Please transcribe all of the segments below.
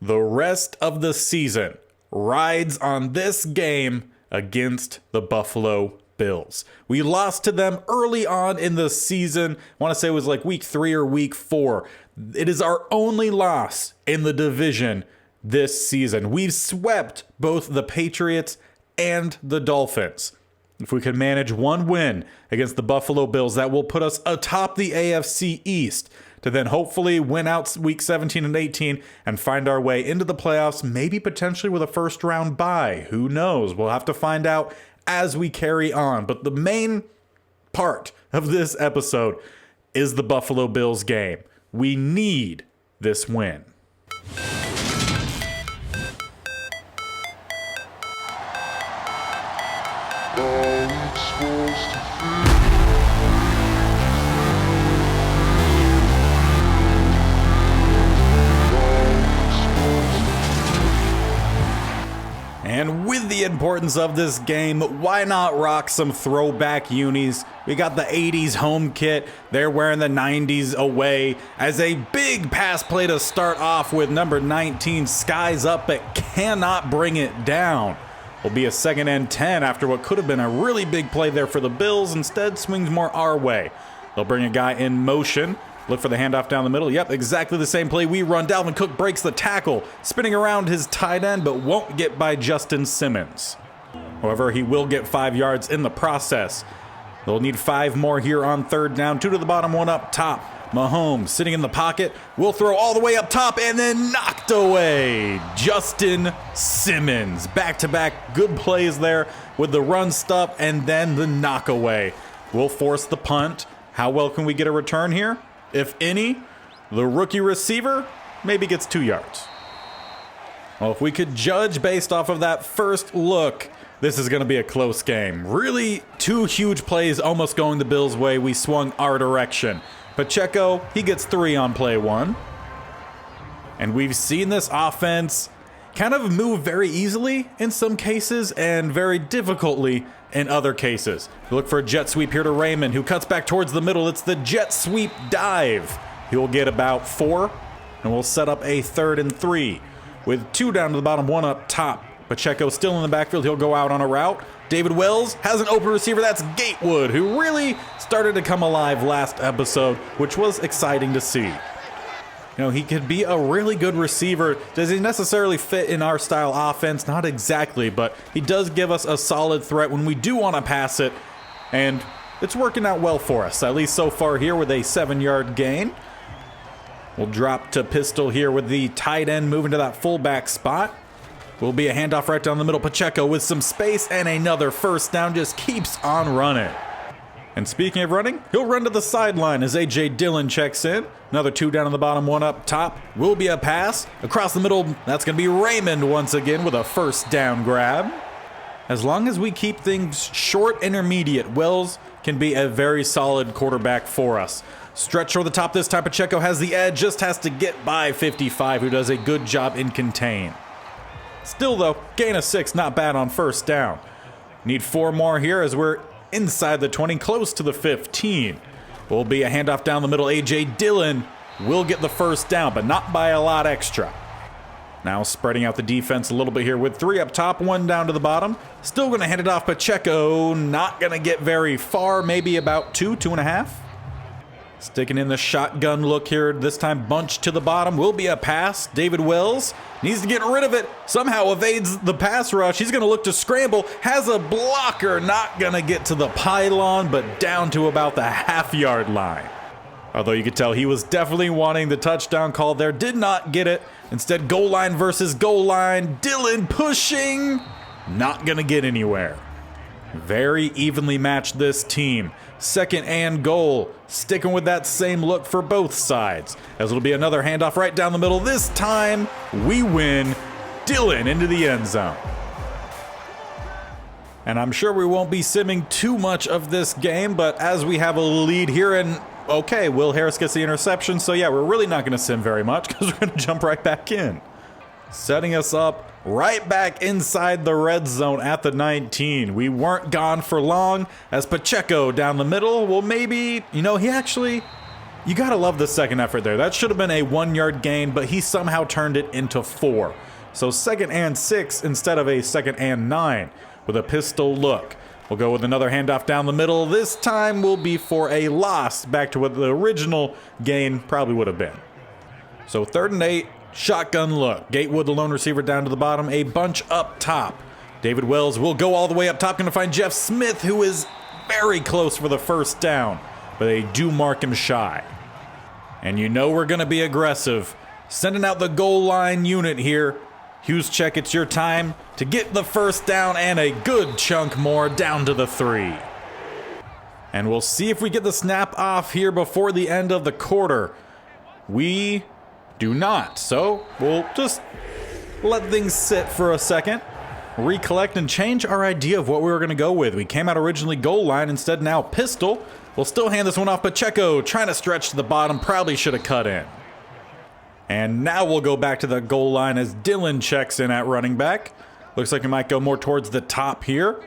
The rest of the season rides on this game against the Buffalo Bills. We lost to them early on in the season. I want to say it was like week 3 or week 4. It is our only loss in the division this season. We've swept both the Patriots and the Dolphins. If we can manage one win against the Buffalo Bills, that will put us atop the AFC East to then hopefully win out week 17 and 18 and find our way into the playoffs, maybe potentially with a first round bye. Who knows? We'll have to find out as we carry on. But the main part of this episode is the Buffalo Bills game. We need this win. And with the importance of this game, why not rock some throwback unis? We got the 80s home kit. They're wearing the 90s away as a big pass play to start off with number 19. Skies up but cannot bring it down. Will be a 2nd and 10 after what could have been a really big play there for the Bills. Instead, swings more our way. They'll bring a guy in motion. Look for the handoff down the middle. Yep, exactly the same play we run. Dalvin Cook breaks the tackle, spinning around his tight end, but won't get by Justin Simmons. However, he will get 5 yards in the process. They'll need 5 more here on 3rd down. 2 to the bottom, 1 up top. Mahomes sitting in the pocket. Will throw all the way up top and then knocked away. Justin Simmons. Back-to-back good plays there with the run stop and then the knockaway. We'll force the punt. How well can we get a return here? If any, the rookie receiver maybe gets 2 yards. Well, if we could judge based off of that first look, this is going to be a close game. Really, 2 huge plays almost going the Bills' way. We swung our direction. Pacheco, he gets 3 on play 1. And we've seen this offense kind of move very easily in some cases and very difficultly in other cases. Look for a jet sweep here to Raymond, who cuts back towards the middle. It's the jet sweep dive. He will get about 4, and we'll set up a 3rd and 3 with 2 down to the bottom, 1 up top. Pacheco still in the backfield. He'll go out on a route. David Wells has an open receiver. That's Gatewood, who really started to come alive last episode, which was exciting to see. You know, he could be a really good receiver. Does he necessarily fit in our style offense? Not exactly, but he does give us a solid threat when we do want to pass it, and it's working out well for us, at least so far here with a 7-yard gain. We'll drop to pistol here with the tight end moving to that fullback spot. Will be a handoff right down the middle. Pacheco with some space and another first down, just keeps on running. And speaking of running, he'll run to the sideline as A.J. Dillon checks in. Another 2 down on the bottom, 1 up top. Will be a pass. Across the middle, that's going to be Raymond once again with a first down grab. As long as we keep things short intermediate, Wells can be a very solid quarterback for us. Stretch over the top this time. Pacheco has the edge, just has to get by 55, who does a good job in contain. Still though, gain of 6, not bad on first down. Need 4 more here as we're inside the 20, close to the 15. Will be a handoff down the middle. A.J. Dillon will get the first down, but not by a lot extra. Now spreading out the defense a little bit here with 3 up top, 1 down to the bottom. Still going to hand it off Pacheco. Not going to get very far, maybe about 2, 2.5. Sticking in the shotgun look here, this time bunched to the bottom. Will be a pass. David Wells needs to get rid of it. Somehow evades the pass rush. He's going to look to scramble. Has a blocker. Not going to get to the pylon, but down to about the half-yard line. Although you could tell he was definitely wanting the touchdown call there. Did not get it. Instead, goal line versus goal line. Dillon pushing. Not going to get anywhere. Very evenly matched this team. 2nd and goal. Sticking with that same look for both sides. As it'll be another handoff right down the middle. This time, we win. Dillon into the end zone. And I'm sure we won't be simming too much of this game, but as we have a lead here, and okay, Will Harris gets the interception, so yeah, we're really not going to sim very much because we're going to jump right back in. Setting us up right back inside the red zone at the 19. We weren't gone for long as Pacheco down the middle. Well, maybe, he actually You gotta love the second effort there. That should have been a 1-yard gain, but he somehow turned it into 4. So 2nd and 6 instead of a 2nd and 9 with a pistol look. We'll go with another handoff down the middle. This time will be for a loss, back to what the original gain probably would have been. So 3rd and 8, shotgun look. Gatewood, the lone receiver, down to the bottom, a bunch up top. David Wells will go all the way up top, going to find Jeff Smith, who is very close for the first down, but they do mark him shy. And you know we're going to be aggressive. Sending out the goal line unit here. Juszczyk, it's your time to get the first down and a good chunk more down to the 3. And we'll see if we get the snap off here before the end of the quarter. We do not, so we'll just let things sit for a second, recollect, and change our idea of what we were going to go with. We came out originally goal line, instead now pistol. We'll still hand this one off. Pacheco trying to stretch to the bottom, probably should have cut in. And now we'll go back to the goal line as Dylan checks in at running back. Looks like we might go more towards the top here.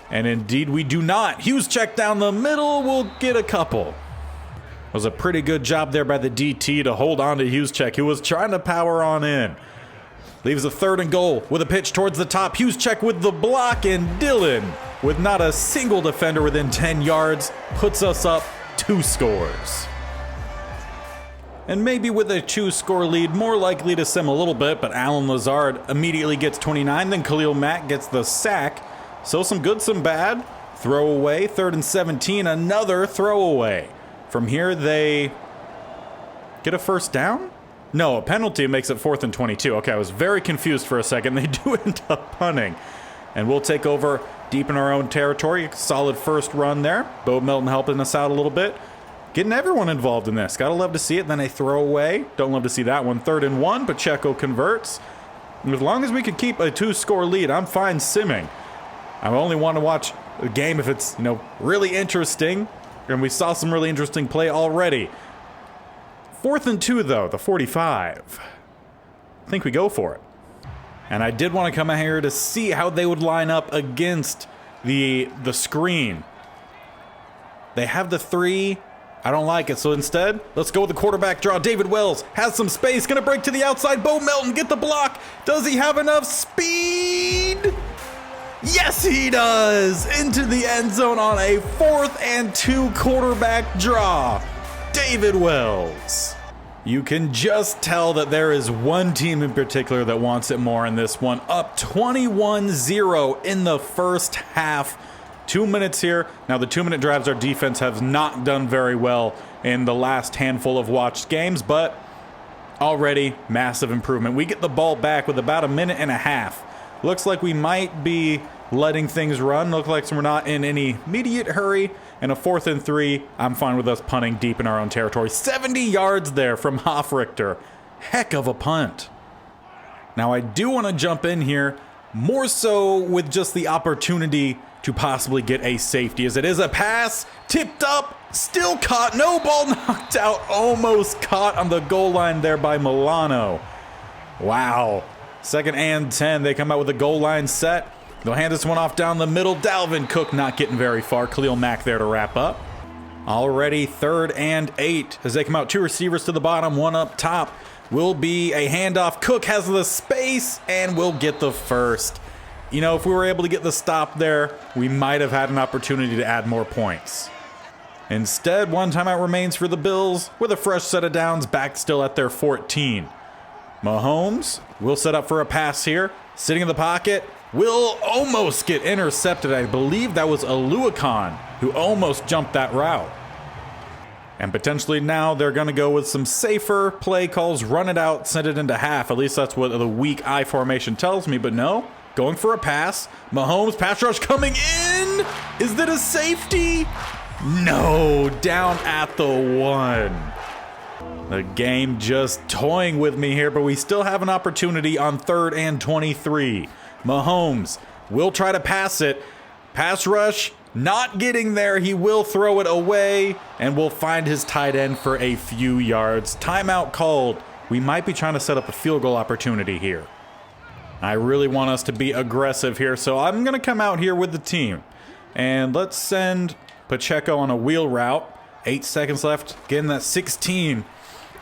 And indeed we do not. Juszczyk down the middle will get a couple. It was a pretty good job there by the DT to hold on to Juszczyk, who was trying to power on in. Leaves a 3rd and goal with a pitch towards the top. Juszczyk with the block, and Dylan, with not a single defender within 10 yards, puts us up 2 scores. And maybe with a 2-score lead, more likely to sim a little bit, but Alan Lazard immediately gets 29, then Khalil Mack gets the sack. So some good, some bad. Throwaway, 3rd and 17, another throwaway. From here, they get a first down? No, a penalty makes it 4th and 22. Okay, I was very confused for a second. They do end up punting. And we'll take over deep in our own territory. Solid first run there. Bo Melton helping us out a little bit. Getting everyone involved in this. Gotta love to see it. Then a throwaway. Don't love to see that one. 3rd and 1. Pacheco converts. And as long as we can keep a 2-score lead, I'm fine simming. I only want to watch a game if it's, really interesting. And we saw some really interesting play already. 4th and 2, though, the 45. I think we go for it. And I did want to come out here to see how they would line up against the screen. They have the 3. I don't like it, so instead, let's go with the quarterback draw. David Wells has some space, gonna break to the outside. Bo Melton, get the block. Does he have enough speed? Yes, he does! Into the end zone on a 4th and 2 quarterback draw. David Wells. You can just tell that there is one team in particular that wants it more in this one. Up 21-0 in the first half. 2 minutes here. Now the 2-minute drives, our defense has not done very well in the last handful of watched games, but already massive improvement. We get the ball back with about a minute and a half. Looks like we might be letting things run. Looks like we're not in any immediate hurry. And a 4th and 3, I'm fine with us punting deep in our own territory. 70 yards there from Hofrichter. Heck of a punt. Now I do want to jump in here, more so with just the opportunity to possibly get a safety, as it is a pass, tipped up, still caught, no, ball knocked out, almost caught on the goal line there by Milano. Wow. 2nd and 10, they come out with a goal line set. They'll hand this one off down the middle. Dalvin Cook not getting very far. Khalil Mack there to wrap up. Already 3rd and 8 as they come out. 2 receivers to the bottom, 1 up top. Will be a handoff. Cook has the space and will get the first. If we were able to get the stop there, we might have had an opportunity to add more points. Instead, 1 timeout remains for the Bills with a fresh set of downs, back still at their 14. Mahomes will set up for a pass here. Sitting in the pocket, will almost get intercepted. I believe that was Aluakon who almost jumped that route. And potentially now they're going to go with some safer play calls, run it out, send it into half. At least that's what the weak I formation tells me, but no. Going for a pass. Mahomes, pass rush coming in. Is that a safety? No, down at the 1. The game just toying with me here, but we still have an opportunity on 3rd and 23. Mahomes will try to pass it. Pass rush, not getting there. He will throw it away, and will find his tight end for a few yards. Timeout called. We might be trying to set up a field goal opportunity here. I really want us to be aggressive here, so I'm going to come out here with the team. And let's send Pacheco on a wheel route. 8 seconds left. Getting that 16.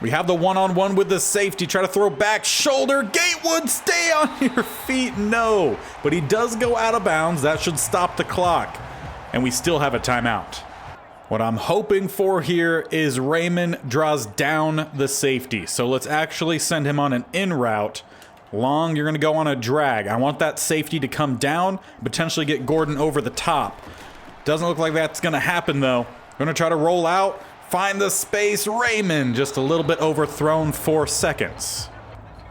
We have the one-on-one with the safety. Try to throw back. Shoulder. Gatewood, stay on your feet. No. But he does go out of bounds. That should stop the clock. And we still have a timeout. What I'm hoping for here is Raymond draws down the safety. So let's actually send him on an in route. Long, you're going to go on a drag. I want that safety to come down, potentially get Gordon over the top. Doesn't look like that's going to happen, though. Going to try to roll out, find the space. Raymond just a little bit overthrown, 4 seconds.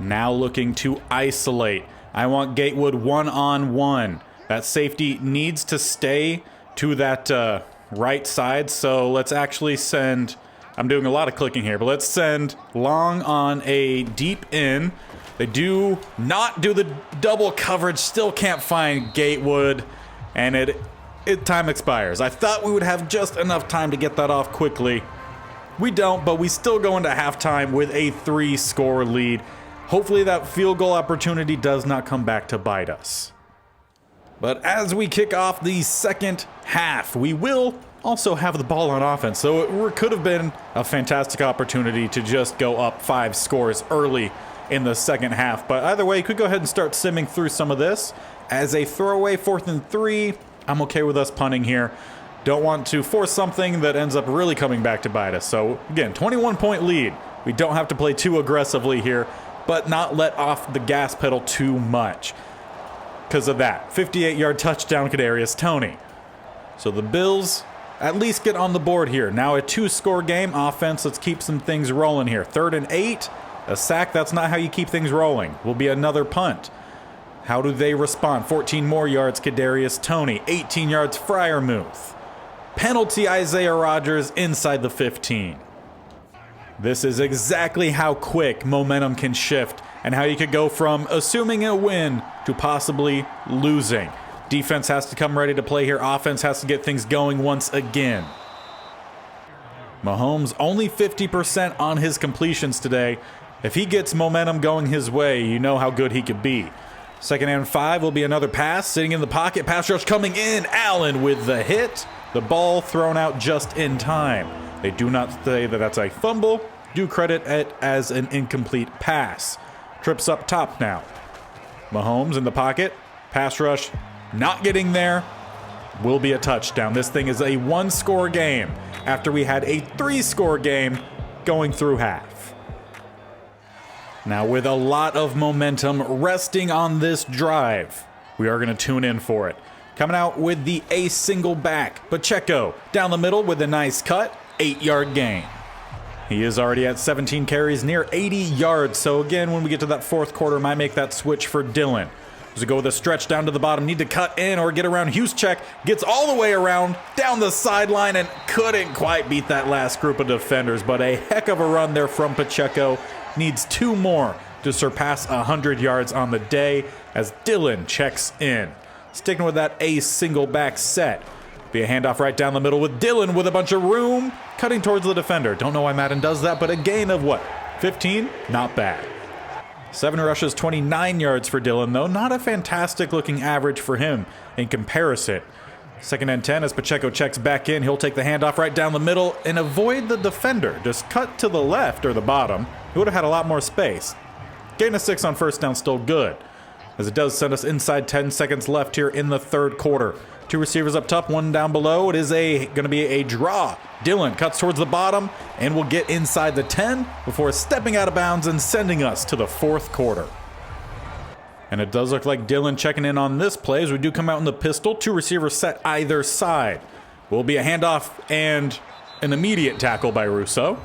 Now looking to isolate. I want Gatewood one-on-one. That safety needs to stay to that right side, so let's actually send... I'm doing a lot of clicking here, but let's send Long on a deep in. They do not do the double coverage, still can't find Gatewood, and time expires. I thought we would have just enough time to get that off quickly. We don't, but we still go into halftime with a 3-score lead. Hopefully that field goal opportunity does not come back to bite us. But as we kick off the second half, we will also have the ball on offense. So it could have been a fantastic opportunity to just go up 5 scores early in the second half. But either way, you could go ahead and start simming through some of this. As a throwaway 4th and 3, I'm okay with us punting here. Don't want to force something that ends up really coming back to bite us. So again, 21-point lead. We don't have to play too aggressively here, but not let off the gas pedal too much. Because of that 58-yard touchdown, Kadarius Toney. So the Bills at least get on the board here. Now a 2-score game. Offense, let's keep some things rolling here. 3rd and 8. A sack, that's not how you keep things rolling. Will be another punt. How do they respond? 14 more yards, Kadarius Toney. 18 yards, Freiermuth. Penalty, Isaiah Rodgers inside the 15. This is exactly how quick momentum can shift and how you could go from assuming a win to possibly losing. Defense has to come ready to play here. Offense has to get things going once again. Mahomes only 50% on his completions today. If he gets momentum going his way, you know how good he could be. 2nd and 5 will be another pass. Sitting in the pocket, pass rush coming in. Allen with the hit. The ball thrown out just in time. They do not say that that's a fumble. Do credit it as an incomplete pass. Trips up top now. Mahomes in the pocket. Pass rush not getting there. Will be a touchdown. This thing is a 1-score game after we had a 3-score game going through half. Now with a lot of momentum resting on this drive, we are going to tune in for it. Coming out with the single back. Pacheco down the middle with a nice cut. 8-yard gain. He is already at 17 carries, near 80 yards. So again, when we get to that 4th quarter, might make that switch for Dillon. As we go with a stretch down to the bottom, need to cut in or get around. Juszczyk gets all the way around down the sideline and couldn't quite beat that last group of defenders. But a heck of a run there from Pacheco. Needs 2 more to surpass 100 yards on the day as Dillon checks in. Sticking with that single back set. Be a handoff right down the middle with Dillon with a bunch of room, cutting towards the defender. Don't know why Madden does that, but a gain of what? 15? Not bad. 7 rushes, 29 yards for Dillon, though. Not a fantastic looking average for him in comparison. 2nd and 10 as Pacheco checks back in. He'll take the handoff right down the middle and avoid the defender. Just cut to the left or the bottom. He would have had a lot more space. Gain of 6 on 1st down, still good. As it does send us inside 10 seconds left here in the 3rd quarter. 2 receivers up top, 1 down below. It is going to be a draw. Dillon cuts towards the bottom and will get inside the 10 before stepping out of bounds and sending us to the 4th quarter. And it does look like Dillon checking in on this play as we do come out in the pistol. 2 receivers set either side. Will be a handoff and an immediate tackle by Russo.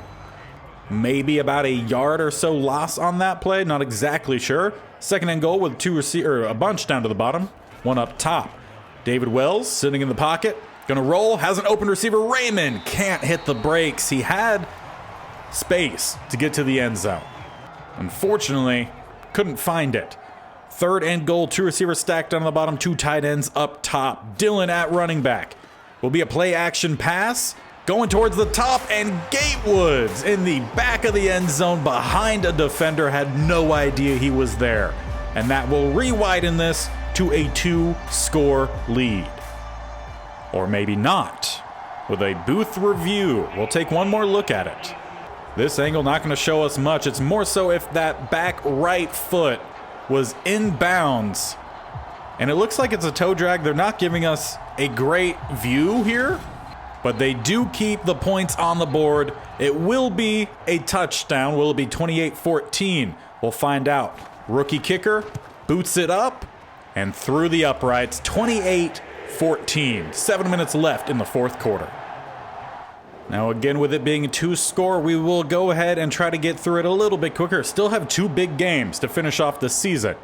Maybe about a yard or so loss on that play. Not exactly sure. 2nd and goal with 2 receivers, a bunch down to the bottom. 1 up top. David Wells sitting in the pocket. Gonna roll. Has an open receiver. Raymond can't hit the brakes. He had space to get to the end zone. Unfortunately, couldn't find it. 3rd and goal. 2 receivers stacked on the bottom. 2 tight ends up top. Dillon at running back. Will be a play action pass. Going towards the top, and Gatewood's in the back of the end zone behind a defender. Had no idea he was there. And that will re-widen this to a 2-score lead. Or maybe not. with a booth review. We'll take one more look at it. This angle not going to show us much. It's more so if that back right foot was in bounds. And it looks like it's a toe drag. They're not giving us a great view here, but they do keep the points on the board. It will be a touchdown. Will it be 28-14? We'll find out. Rookie kicker boots it up and through the uprights. 28-14. 7 minutes left in the fourth quarter. Now again, with it being a 2-score, we will go ahead and try to get through it a little bit quicker. Still have 2 big games to finish off the season,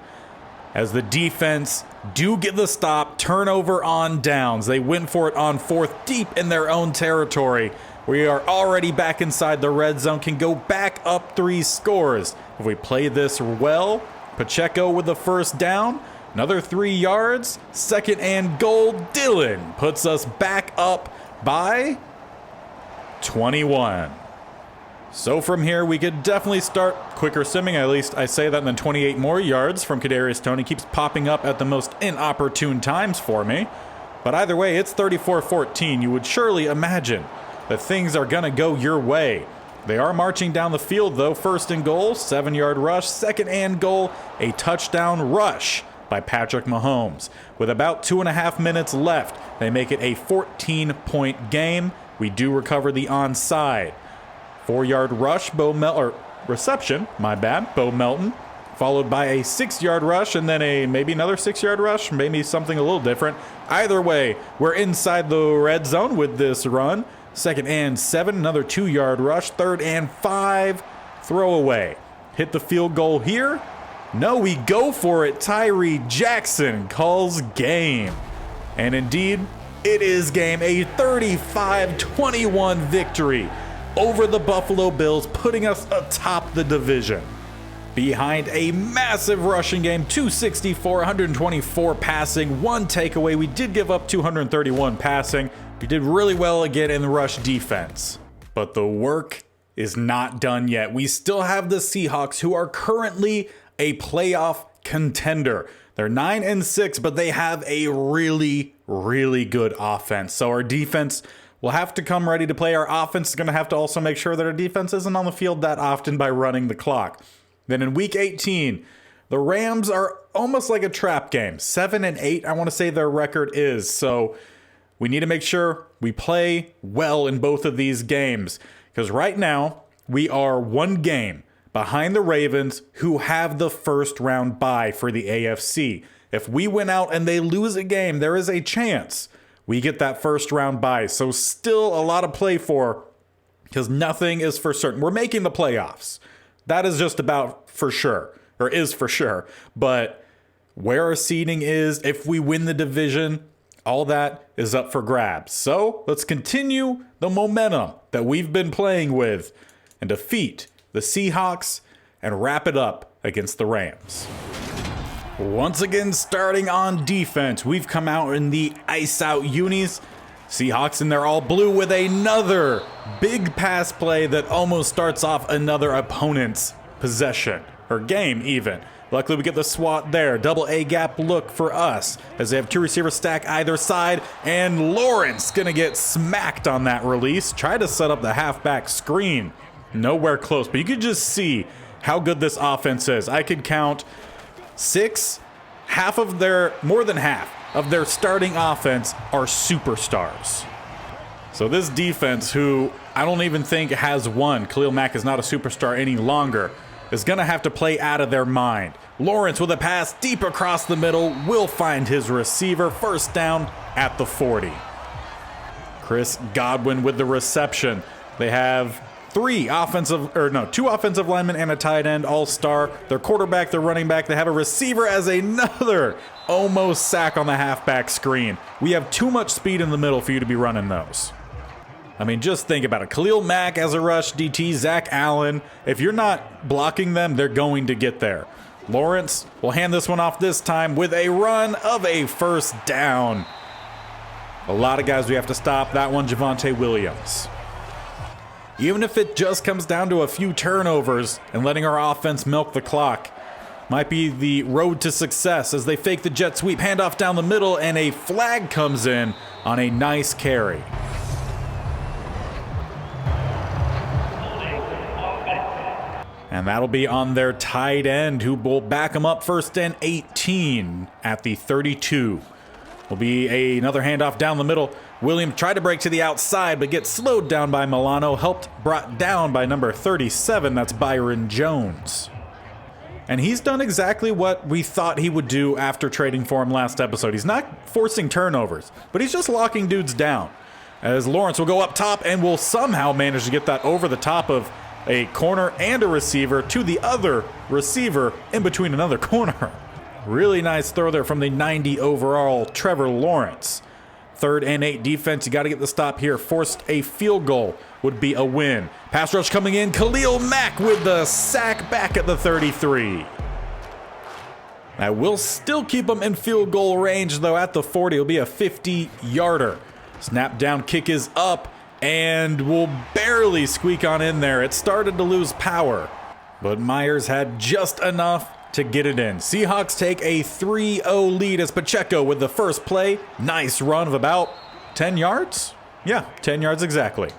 as the defense do get the stop. Turnover on downs. They went for it on 4th, deep in their own territory. We are already back inside the red zone, can go back up 3 scores. If we play this well, Pacheco with the first down, another 3 yards, 2nd and goal. Dylan puts us back up by 21. So from here, we could definitely start quicker simming. At least I say that, and then 28 more yards from Kadarius Toney keeps popping up at the most inopportune times for me. But either way, it's 34-14. You would surely imagine that things are going to go your way. They are marching down the field, though. 1st and goal, 7-yard rush. 2nd and goal, a touchdown rush by Patrick Mahomes. With about 2.5 minutes left, they make it a 14-point game. We do recover the onside. 4-yard rush, reception, my bad, Bo Melton, followed by a 6-yard rush, and then maybe another 6-yard rush, maybe something a little different. Either way, we're inside the red zone with this run. 2nd and 7, another 2-yard rush. 3rd and 5, throwaway. Hit the field goal here. No, we go for it. Tyree Jackson calls game. And indeed, it is game. A 35-21 victory over the Buffalo Bills, putting us atop the division. Behind a massive rushing game, 264, 124 passing, 1 takeaway. We did give up 231 passing. We did really well again in the rush defense. But the work is not done yet. We still have the Seahawks, who are currently a playoff contender. They're 9-6, but they have a really, really good offense. So our defense will have to come ready to play. Our offense is going to have to also make sure that our defense isn't on the field that often by running the clock. Then in week 18, the Rams are almost like a trap game. 7-8, I want to say their record is. So we need to make sure we play well in both of these games, because right now we are 1 game behind the Ravens, who have the first round bye for the AFC. If we win out and they lose a game, there is a chance we get that first round bye. So still a lot to play for, because nothing is for certain. We're making the playoffs. That is just about for sure, or is for sure. But where our seeding is, if we win the division, all that is up for grabs. So let's continue the momentum that we've been playing with and defeat the Seahawks and wrap it up against the Rams. Once again, starting on defense, we've come out in the ice out unis. Seahawks in their all blue with another big pass play that almost starts off another opponent's possession, or game even. Luckily, we get the swat there. Double A gap look for us, as they have 2 receivers stack either side, and Lawrence gonna get smacked on that release. Try to set up the halfback screen. Nowhere close, but you could just see how good this offense is. I could count 6, more than half of their starting offense are superstars. So this defense, who I don't even think has one, Khalil Mack is not a superstar any longer, is going to have to play out of their mind. Lawrence with a pass deep across the middle will find his receiver. First down at the 40. Chris Godwin with the reception. They have 2 offensive linemen and a tight end, all-star. Their quarterback, their running back. They have a receiver as another almost sack on the halfback screen. We have too much speed in the middle for you to be running those. I mean, just think about it. Khalil Mack as a rush DT, Zach Allen. If you're not blocking them, they're going to get there. Lawrence will hand this one off this time with a run of a first down. A lot of guys we have to stop. That one, Javonte Williams. Even if it just comes down to a few turnovers and letting our offense milk the clock, might be the road to success as they fake the jet sweep, handoff down the middle, and a flag comes in on a nice carry. And that'll be on their tight end, who will back them up 1st and 18 at the 32. Will be another handoff down the middle. Williams tried to break to the outside, but gets slowed down by Milano, brought down by number 37, that's Byron Jones. And he's done exactly what we thought he would do after trading for him last episode. He's not forcing turnovers, but he's just locking dudes down. As Lawrence will go up top and will somehow manage to get that over the top of a corner and a receiver to the other receiver in between another corner. Really nice throw there from the 90 overall Trevor Lawrence. 3rd and 8 defense, you got to get the stop here. Forced a field goal would be a win. Pass rush coming in. Khalil Mack with the sack back at the 33. That will still keep him in field goal range, though at the 40. It'll be a 50-yarder. Snap down kick is up and will barely squeak on in there. It started to lose power, but Myers had just enough to get it in. Seahawks take a 3-0 lead as Pacheco with the first play. Nice run of about 10 yards. Yeah, 10 yards exactly.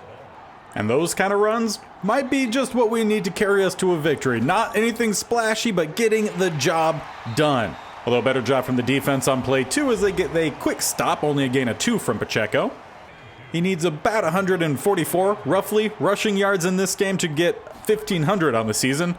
And those kind of runs might be just what we need to carry us to a victory. Not anything splashy, but getting the job done. Although better job from the defense on play 2 as they get a quick stop, only a gain of 2 from Pacheco. He needs about 144, roughly, rushing yards in this game to get 1,500 on the season.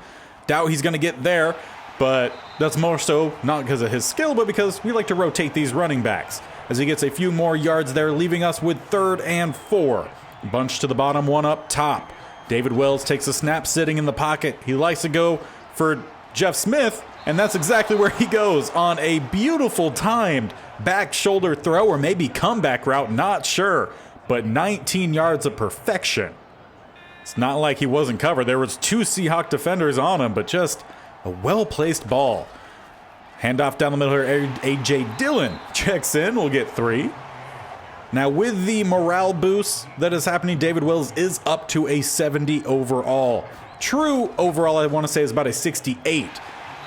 Doubt he's going to get there, but that's more so not because of his skill, but because we like to rotate these running backs. As he gets a few more yards there, leaving us with 3rd and 4. Bunch to the bottom, one up top. David Wells takes a snap sitting in the pocket. He likes to go for Jeff Smith, and that's exactly where he goes on a beautiful timed back shoulder throw or maybe comeback route, not sure. But 19 yards of perfection. It's not like he wasn't covered. There was 2 Seahawk defenders on him, but just a well-placed ball. Handoff down the middle here. A.J. Dillon checks in. We'll get 3. Now with the morale boost that is happening, David Wells is up to a 70 overall. True overall, I want to say, is about a 68.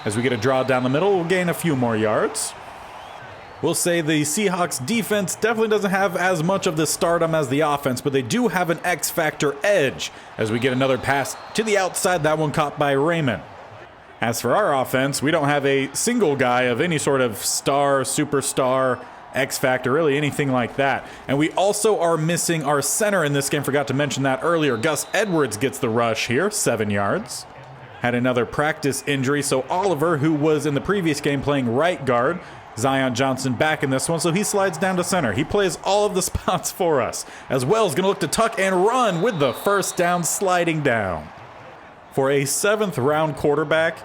As we get a draw down the middle, we'll gain a few more yards. We'll say the Seahawks defense definitely doesn't have as much of the stardom as the offense, but they do have an X-factor edge as we get another pass to the outside, that one caught by Raymond. As for our offense, we don't have a single guy of any sort of star, superstar, X-factor, really anything like that. And we also are missing our center in this game, forgot to mention that earlier. Gus Edwards gets the rush here, 7 yards. Had another practice injury, so Oliver, who was in the previous game playing right guard, Zion Johnson back in this one, so he slides down to center. He plays all of the spots for us. As Wells going to look to tuck and run with the first down sliding down. For a 7th round quarterback,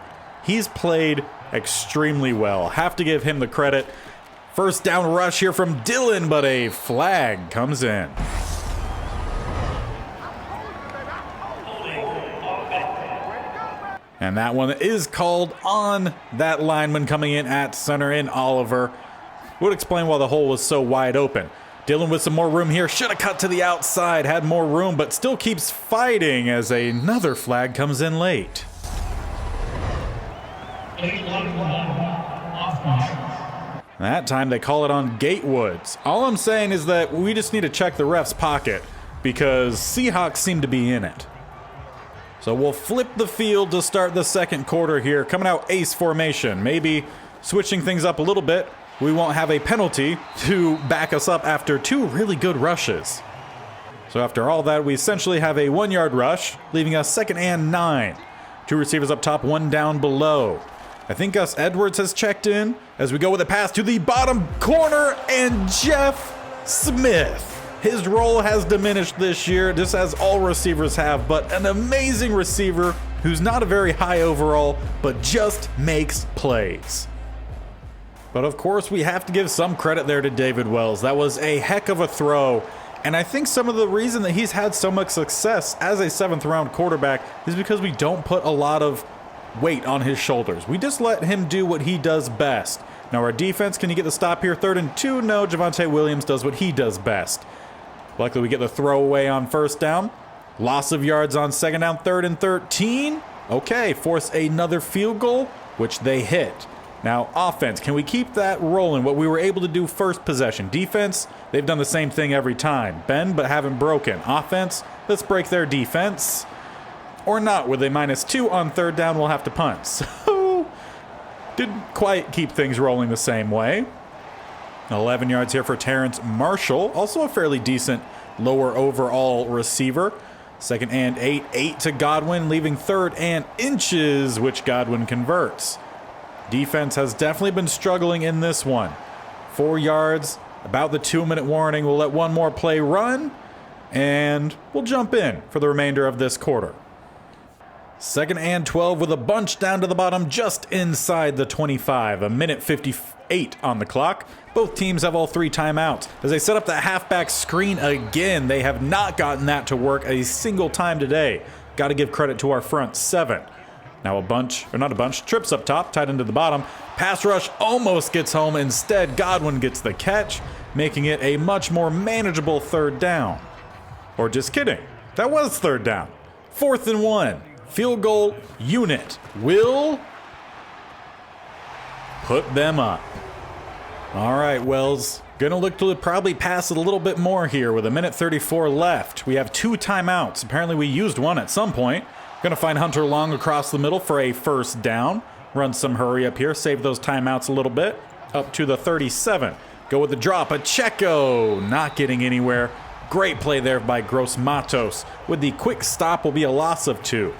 he's played extremely well. Have to give him the credit. First down rush here from Dillon, but a flag comes in. And that one is called on that lineman coming in at center in Oliver. Would explain why the hole was so wide open. Dillon with some more room here. Should have cut to the outside. Had more room, but still keeps fighting as another flag comes in late. That time they call it on Gatewoods. All I'm saying is that we just need to check the ref's pocket because Seahawks seem to be in it. So we'll flip the field to start the second quarter here. Coming out ace formation. Maybe switching things up a little bit. We won't have a penalty to back us up after 2 really good rushes. So after all that, we essentially have a 1-yard rush, leaving us 2nd and 9. 2 receivers up top, 1 down below. I think Gus Edwards has checked in as we go with a pass to the bottom corner, and Jeff Smith. His role has diminished this year, just as all receivers have, but an amazing receiver who's not a very high overall, but just makes plays. But of course, we have to give some credit there to David Wells. That was a heck of a throw, and I think some of the reason that he's had so much success as a 7th round quarterback is because we don't put a lot of weight on his shoulders. We just let him do what he does best. Now our defense, can you get the stop here? 3rd and 2, no, Javonte Williams does what he does best. Luckily, we get the throwaway on 1st down. Loss of yards on 2nd down, 3rd and 13. Okay, force another field goal, which they hit. Now, offense, can we keep that rolling? What we were able to do first possession. Defense, they've done the same thing every time. Bend, but haven't broken. Offense, let's break their defense. or not. With a -2 on third down, we'll have to punt. So, didn't quite keep things rolling the same way. 11 yards here for Terrence Marshall. Also a fairly decent lower overall receiver. 2nd and 8. 8 to Godwin, leaving 3rd and inches, which Godwin converts. Defense has definitely been struggling in this one. 4 yards, about the 2-minute warning. We'll let one more play run, and we'll jump in for the remainder of this quarter. 2nd and 12 with a bunch down to the bottom just inside the 25. A minute 58 on the clock. Both teams have all 3 timeouts. As they set up the halfback screen again, they have not gotten that to work a single time today. Got to give credit to our front 7. Now trips up top, tight into the bottom. Pass rush almost gets home. Instead, Godwin gets the catch, making it a much more manageable 3rd down. Or just kidding. That was 3rd down. 4th and 1. Field goal unit will put them up. All right, Wells. Gonna look to probably pass it a little bit more here with a minute 34 left. We have 2 timeouts. Apparently we used one at some point. Gonna find Hunter Long across the middle for a 1st down. Run some hurry up here. Save those timeouts a little bit. Up to the 37. Go with the drop. Pacheco not getting anywhere. Great play there by Gross Matos. With the quick stop will be a loss of 2.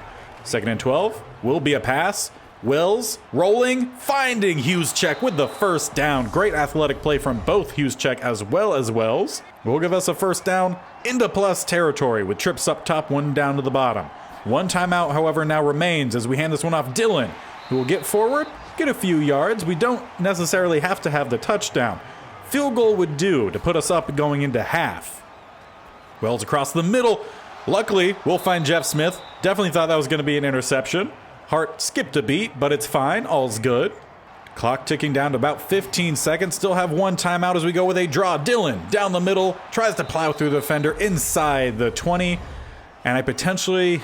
2nd and 12 will be a pass. Wells rolling, finding Juszczyk with the 1st down. Great athletic play from both Juszczyk as well as Wells. Will give us a 1st down into plus territory with trips up top, 1 down to the bottom. 1 timeout, however, now remains as we hand this one off Dylan, who will get forward, get a few yards. We don't necessarily have to have the touchdown. Field goal would do to put us up going into half. Wells across the middle. Luckily, we'll find Jeff Smith. Definitely thought that was going to be an interception. Hart skipped a beat, but it's fine. All's good. Clock ticking down to about 15 seconds. Still have 1 timeout as we go with a draw. Dylan down the middle. Tries to plow through the defender inside the 20. And I potentially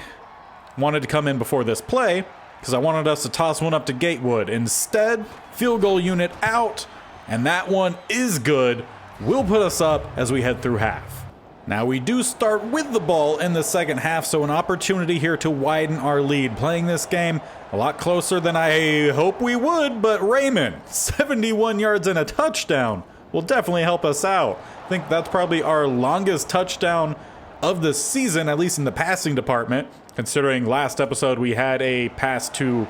wanted to come in before this play because I wanted us to toss one up to Gatewood. Instead, field goal unit out. And that one is good. Will put us up as we head through half. Now we do start with the ball in the 2nd half, so an opportunity here to widen our lead. Playing this game a lot closer than I hope we would, but Raymond, 71 yards and a touchdown, will definitely help us out. I think that's probably our longest touchdown of the season, at least in the passing department, considering last episode we had a pass to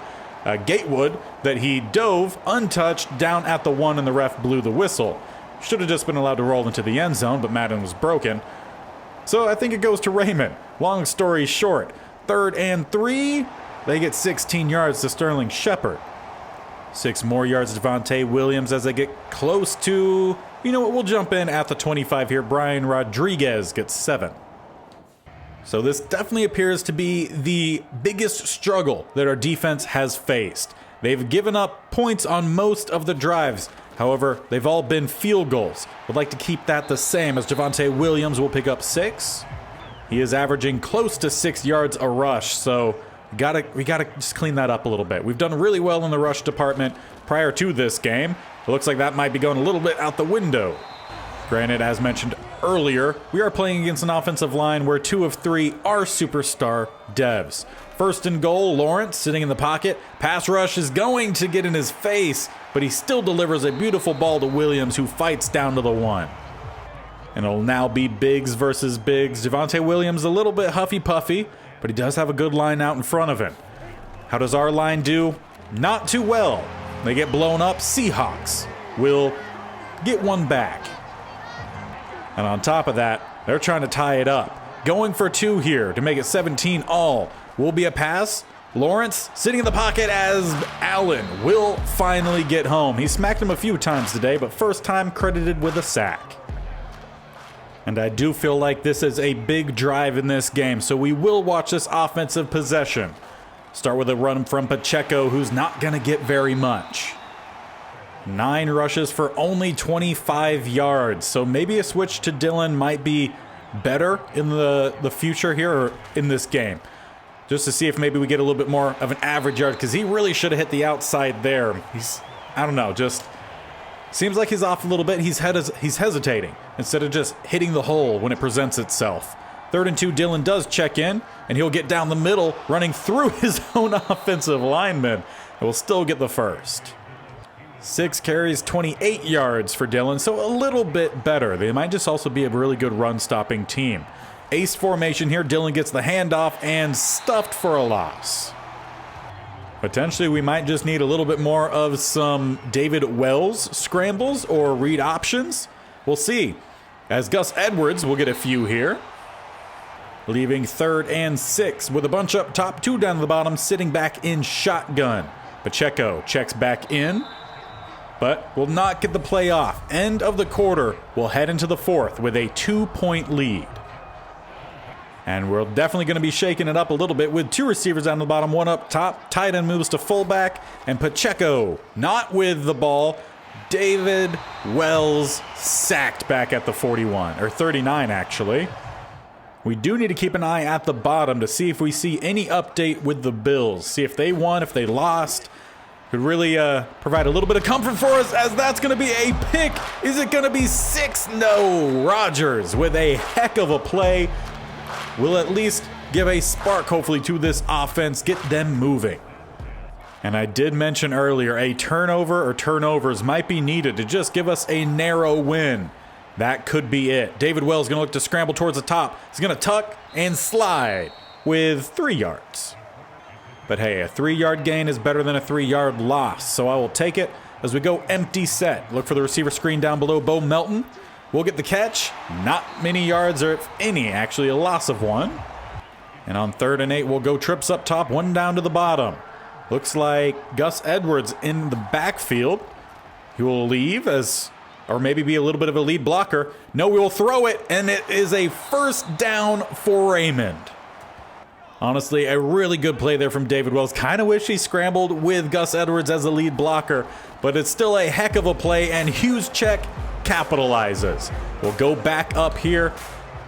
Gatewood that he dove untouched down at the 1 and the ref blew the whistle. Should have just been allowed to roll into the end zone, but Madden was broken. So I think it goes to Raymond. Long story short, 3rd and 3. They get 16 yards to Sterling Shepard. 6 more yards to Devontae Williams as they get close to, you know what, we'll jump in at the 25 here. Brian Rodriguez gets 7. So this definitely appears to be the biggest struggle that our defense has faced. They've given up points on most of the drives. However, they've all been field goals. Would like to keep that the same as Devontae Williams will pick up 6. He is averaging close to 6 yards a rush, so we gotta just clean that up a little bit. We've done really well in the rush department prior to this game. It looks like that might be going a little bit out the window. Granted, as mentioned earlier, we are playing against an offensive line where 2 of 3 are superstar devs. 1st and goal, Lawrence sitting in the pocket. Pass rush is going to get in his face, but he still delivers a beautiful ball to Williams, who fights down to the 1. And it'll now be Biggs versus Biggs. Devontae Williams a little bit huffy-puffy, but he does have a good line out in front of him. How does our line do? Not too well. They get blown up. Seahawks will get one back. And on top of that, they're trying to tie it up. Going for 2 here to make it 17 all. Will be a pass. Lawrence sitting in the pocket as Allen will finally get home. He smacked him a few times today, but first time credited with a sack. And I do feel like this is a big drive in this game, so we will watch this offensive possession. Start with a run from Pacheco, who's not going to get very much. 9 rushes for only 25 yards, so maybe a switch to Dylan might be better in the future here, or in this game. Just to see if maybe we get a little bit more of an average yard, because he really should have hit the outside there. I don't know, just seems like he's off a little bit. He's hesitating instead of just hitting the hole when it presents itself. 3rd and 2, Dylan does check in, and he'll get down the middle, running through his own offensive lineman, and will still get the first. 6 carries, 28 yards for Dylan, so a little bit better. They might just also be a really good run-stopping team. Ace formation here, Dylan gets the handoff and stuffed for a loss. Potentially, we might just need a little bit more of some David Wells scrambles or read options. We'll see. As Gus Edwards will get a few here. Leaving 3rd and 6 with a bunch up top, 2 down the bottom, sitting back in shotgun. Pacheco checks back in, but will not get the play off. End of the quarter, we'll head into the 4th with a 2-point lead. And we're definitely going to be shaking it up a little bit with 2 receivers down the bottom, 1 up top. Tight end moves to fullback, and Pacheco not with the ball. David Wells sacked back at the 41, or 39 actually. We do need to keep an eye at the bottom to see if we see any update with the Bills. See if they won, if they lost. Could really provide a little bit of comfort for us, as that's going to be a pick. Is it going to be 6? No. Rodgers with a heck of a play will at least give a spark, hopefully, to this offense, get them moving. And I did mention earlier, a turnover or turnovers might be needed to just give us a narrow win. That could be it. David Wells going to look to scramble towards the top. He's going to tuck and slide with 3 yards. But hey, a 3-yard gain is better than a 3-yard loss, so I will take it as we go empty set. Look for the receiver screen down below. Bo Melton will get the catch. Not many yards, or if any, actually a loss of 1. And on 3rd and 8, we'll go trips up top, 1 down to the bottom. Looks like Gus Edwards in the backfield. He will leave or maybe be a little bit of a lead blocker. No, we will throw it, and it is a 1st down for Raymond. Honestly, a really good play there from David Wells. Kind of wish he scrambled with Gus Edwards as a lead blocker, but it's still a heck of a play, and Juszczyk capitalizes. We'll go back up here,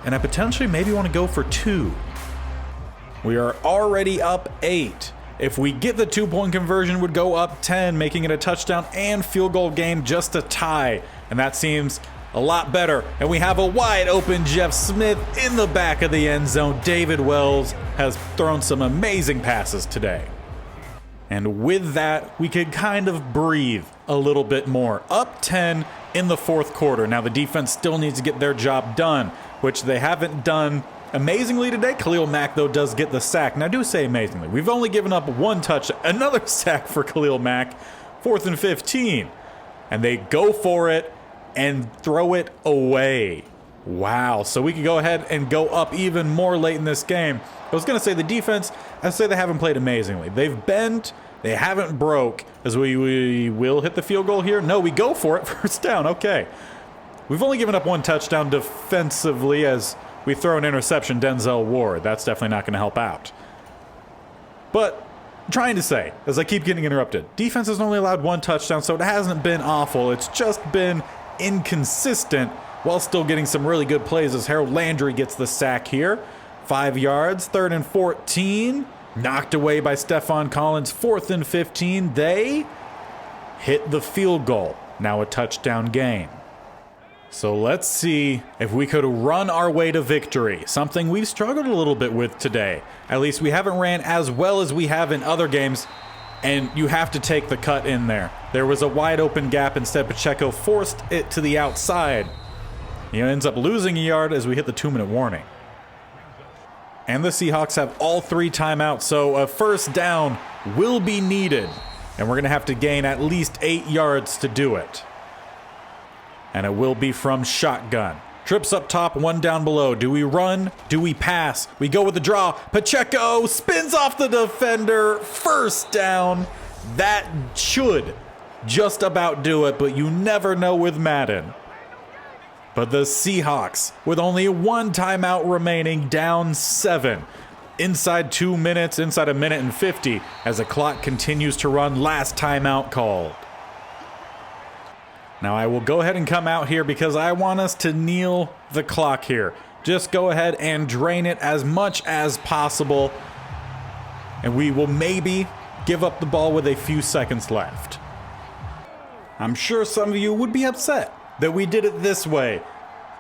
and I potentially maybe want to go for 2. We are already up 8. If we get the 2-point conversion, would go up 10, making it a touchdown and field goal game, just a tie. And that seems a lot better. And we have a wide open Jeff Smith in the back of the end zone. David Wells has thrown some amazing passes today. And with that, we could kind of breathe a little bit more. Up 10 in the 4th quarter. Now the defense still needs to get their job done, which they haven't done amazingly today. Khalil Mack, though, does get the sack. Now, I do say amazingly. We've only given up 1 touch. Another sack for Khalil Mack. 4th and 15. And they go for it and throw it away. Wow. So we could go ahead and go up even more late in this game. I was going to say the defense, I'd say they haven't played amazingly. They've bent. They haven't broke. As we will hit the field goal here. No, we go for it. 1st down. Okay. We've only given up 1 touchdown defensively as we throw an interception, Denzel Ward. That's definitely not going to help out. But I'm trying to say, as I keep getting interrupted, defense has only allowed 1 touchdown, so it hasn't been awful. It's just been inconsistent while still getting some really good plays as Harold Landry gets the sack here. 5 yards, 3rd and 14. Knocked away by Stephon Collins. 4th and 15. They hit the field goal. Now a touchdown game. So let's see if we could run our way to victory. Something we've struggled a little bit with today. At least we haven't ran as well as we have in other games. And you have to take the cut in there. There was a wide open gap. Instead, Pacheco forced it to the outside. He ends up losing a yard as we hit the 2-minute warning. And the Seahawks have all 3 timeouts, so a 1st down will be needed. And we're going to have to gain at least 8 yards to do it. And it will be from shotgun. Trips up top, 1 down below. Do we run? Do we pass? We go with the draw. Pacheco spins off the defender. 1st down. That should just about do it, but you never know with Madden. But the Seahawks, with only 1 timeout remaining, down 7. Inside 2 minutes, inside 1 minute and 50, as the clock continues to run. Last timeout called. Now I will go ahead and come out here because I want us to kneel the clock here. Just go ahead and drain it as much as possible. And we will maybe give up the ball with a few seconds left. I'm sure some of you would be upset that we did it this way.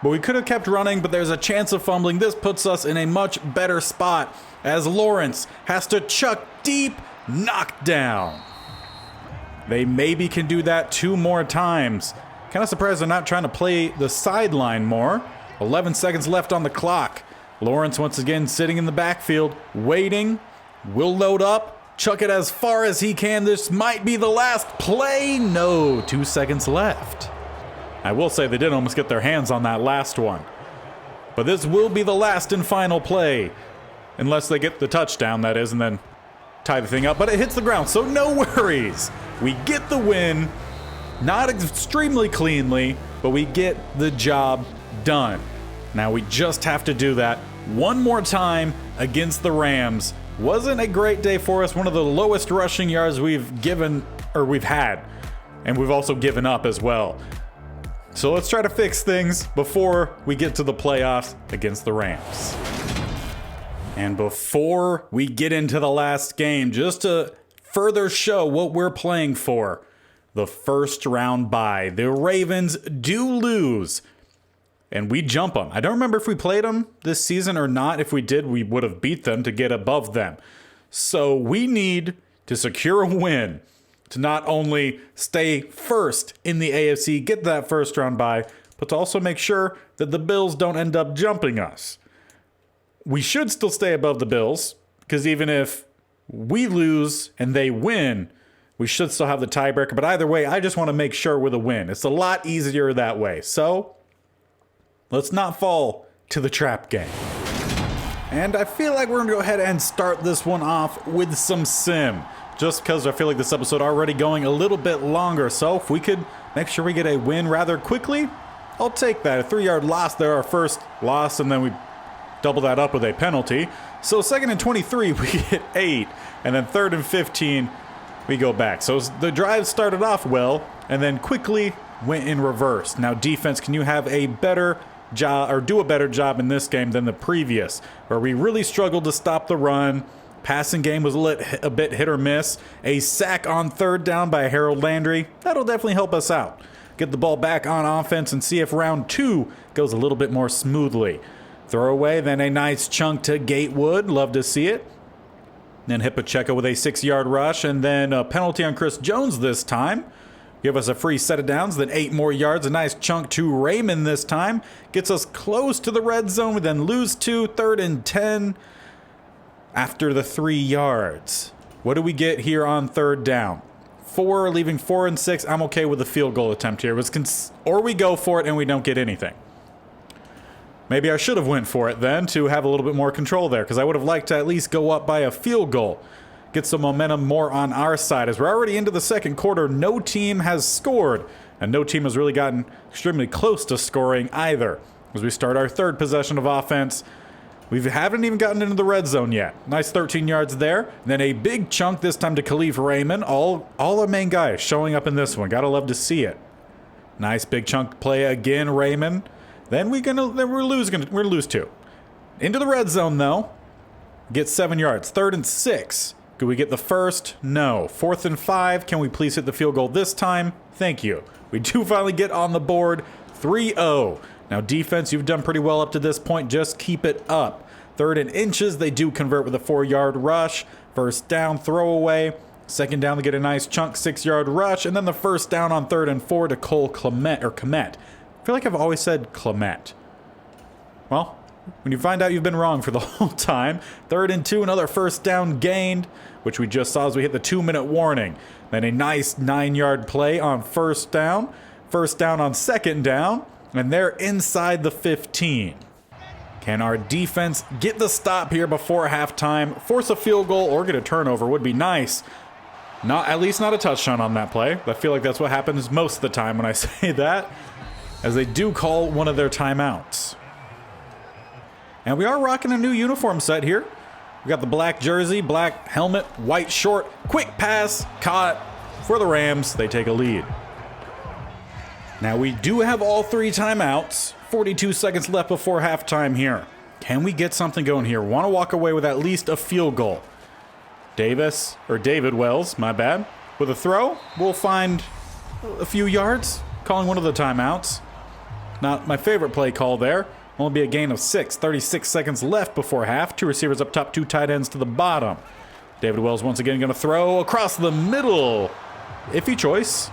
But we could have kept running, but there's a chance of fumbling. This puts us in a much better spot as Lawrence has to chuck deep, knockdown. They maybe can do that 2 more times. Kind of surprised they're not trying to play the sideline more. 11 seconds left on the clock. Lawrence once again sitting in the backfield, waiting. Will load up, chuck it as far as he can. This might be the last play. No, 2 seconds left. I will say they did almost get their hands on that last one. But this will be the last and final play. Unless they get the touchdown, that is, and then tie the thing up. But it hits the ground, so no worries. We get the win. Not extremely cleanly, but we get the job done. Now we just have to do that one more time against the Rams. Wasn't a great day for us. One of the lowest rushing yards we've had. And we've also given up as well. So let's try to fix things before we get to the playoffs against the Rams. And before we get into the last game, just to further show what we're playing for, the first round bye. The Ravens do lose, and we jump them. I don't remember if we played them this season or not. If we did, we would have beat them to get above them. So we need to secure a win to not only stay first in the AFC, get that first round bye, but to also make sure that the Bills don't end up jumping us. We should still stay above the Bills, because even if we lose and they win, we should still have the tiebreaker. But either way, I just want to make sure with a win. It's a lot easier that way. So let's not fall to the trap game. And I feel like we're going to go ahead and start this one off with some sim. Just because I feel like this episode already going a little bit longer. So if we could make sure we get a win rather quickly, I'll take that. A 3-yard loss there, our first loss, and then we double that up with a penalty. So 2nd and 23, we get 8. And then 3rd and 15, we go back. So the drive started off well and then quickly went in reverse. Now defense, can you have a better job or do a better job in this game than the previous, where we really struggled to stop the run? Passing game was a bit hit or miss. A sack on 3rd down by Harold Landry. That'll definitely help us out. Get the ball back on offense and see if round 2 goes a little bit more smoothly. Throwaway, then a nice chunk to Gatewood. Love to see it. Then hit Pacheco with a 6-yard rush, and then a penalty on Chris Jones this time. Give us a free set of downs, then 8 more yards. A nice chunk to Raymond this time. Gets us close to the red zone. We then lose 2, 3rd and 10 after the 3 yards. What do we get here on 3rd down? 4, leaving 4 and 6. I'm okay with the field goal attempt here. Or we go for it and we don't get anything. Maybe I should have went for it then to have a little bit more control there, because I would have liked to at least go up by a field goal. Get some momentum more on our side. As we're already into the 2nd quarter, no team has scored, and no team has really gotten extremely close to scoring either. As we start our 3rd possession of offense, we haven't even gotten into the red zone yet. Nice 13 yards there. Then a big chunk this time to Khalif Raymond. All the main guys showing up in this one. Gotta love to see it. Nice big chunk play again, Raymond. Then we're lose 2. Into the red zone though. Get 7 yards. 3rd and 6. Could we get the first? No. 4th and 5. Can we please hit the field goal this time? Thank you. We do finally get on the board. 3-0. Now defense, you've done pretty well up to this point. Just keep it up. 3rd and inches. They do convert with a 4-yard rush. First down, throwaway. 2nd down, they get a nice chunk, 6-yard rush. And then the first down on 3rd and 4 to Cole Kmet. I feel like I've always said Clement. Well, when you find out you've been wrong for the whole time. 3rd and 2, another first down gained, which we just saw as we hit the 2-minute warning. Then a nice 9-yard play on 1st down. 1st down on 2nd down, and they're inside the 15. Can our defense get the stop here before halftime? Force a field goal or get a turnover would be nice. At least not a touchdown on that play. I feel like that's what happens most of the time when I say that, as they do call one of their timeouts. And we are rocking a new uniform set here. We got the black jersey, black helmet, white short, quick pass, caught for the Rams. They take a lead. Now we do have all 3 timeouts. 42 seconds left before halftime here. Can we get something going here? Want to walk away with at least a field goal. David Wells, my bad. With a throw, we'll find a few yards, calling one of the timeouts. Not my favorite play call there. Only be a gain of 6. 36 seconds left before half. 2 receivers up top, 2 tight ends to the bottom. David Wells once again going to throw across the middle. Iffy choice.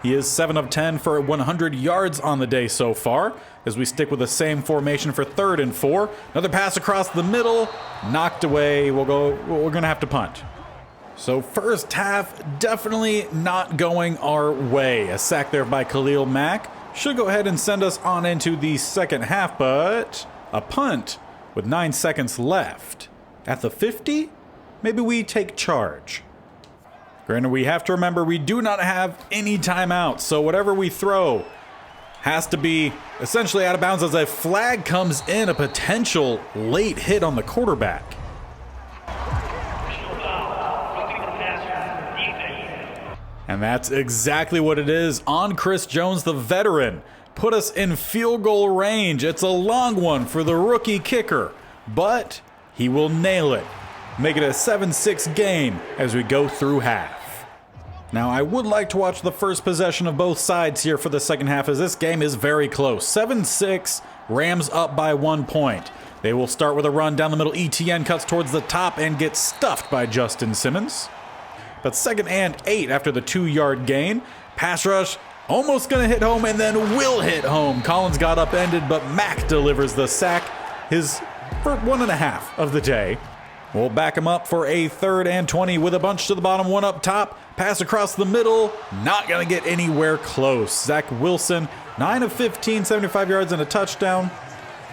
He is 7 of 10 for 100 yards on the day so far, as we stick with the same formation for 3rd and 4. Another pass across the middle, knocked away. We're going to have to punt. So first half, definitely not going our way. A sack there by Khalil Mack should go ahead and send us on into the second half, but a punt with 9 seconds left. At the 50, maybe we take charge. Granted, we have to remember we do not have any timeouts, so whatever we throw has to be essentially out of bounds as a flag comes in, a potential late hit on the quarterback. And that's exactly what it is on Chris Jones, the veteran. Put us in field goal range. It's a long one for the rookie kicker, but he will nail it. Make it a 7-6 game as we go through half. Now, I would like to watch the first possession of both sides here for the second half, as this game is very close. 7-6, Rams up by 1 point. They will start with a run down the middle. ETN cuts towards the top and gets stuffed by Justin Simmons. But 2nd and 8 after the 2-yard gain. Pass rush almost going to hit home and then will hit home. Collins got upended, but Mack delivers the sack, his first 1.5 of the day. We'll back him up for a 3rd and 20 with a bunch to the bottom, 1 up top. Pass across the middle, not going to get anywhere close. Zach Wilson, 9 of 15, 75 yards and a touchdown.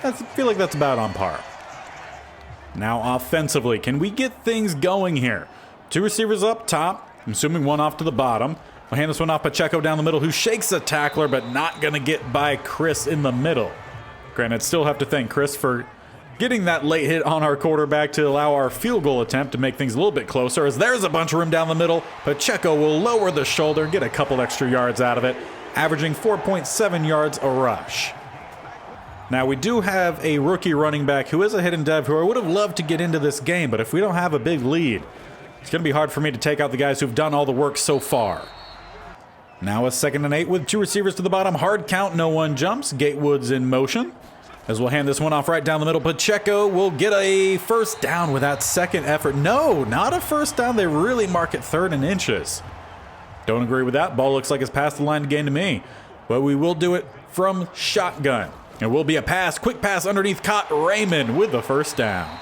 I feel like that's about on par. Now offensively, can we get things going here? 2 receivers up top, I'm assuming 1 off to the bottom. We'll hand this one off Pacheco down the middle, who shakes a tackler, but not going to get by Chris in the middle. Granted, still have to thank Chris for getting that late hit on our quarterback to allow our field goal attempt to make things a little bit closer, as there's a bunch of room down the middle. Pacheco will lower the shoulder, get a couple extra yards out of it, averaging 4.7 yards a rush. Now, we do have a rookie running back who is a hidden dev who I would have loved to get into this game, but if we don't have a big lead, it's going to be hard for me to take out the guys who've done all the work so far. Now a 2nd and 8 with 2 receivers to the bottom. Hard count, no one jumps. Gatewood's in motion. As we'll hand this one off right down the middle. Pacheco will get a first down with that second effort. No, not a first down. They really mark it 3rd and inches. Don't agree with that. Ball looks like it's past the line to gain to me. But we will do it from shotgun. It will be a pass. Quick pass underneath. Caught Raymond with the first down.